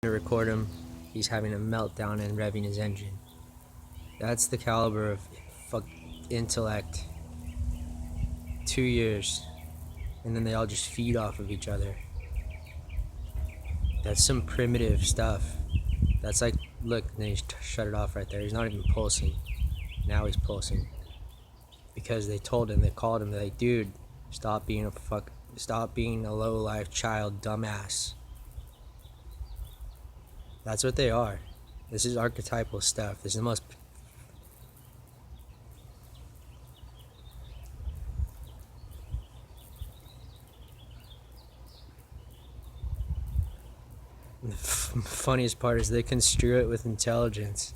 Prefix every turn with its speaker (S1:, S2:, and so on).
S1: To record him, he's having a meltdown and revving his engine. That's the caliber of intellect. 2 years, and then they all just feed off of each other. That's some primitive stuff. That's like, look, then he shut it off right there. He's not even pulsing. Now he's pulsing because they called him. They're like, dude, stop being a low life child, dumbass. That's what they are. This is archetypal stuff. This is the most the funniest part is they construe it with intelligence.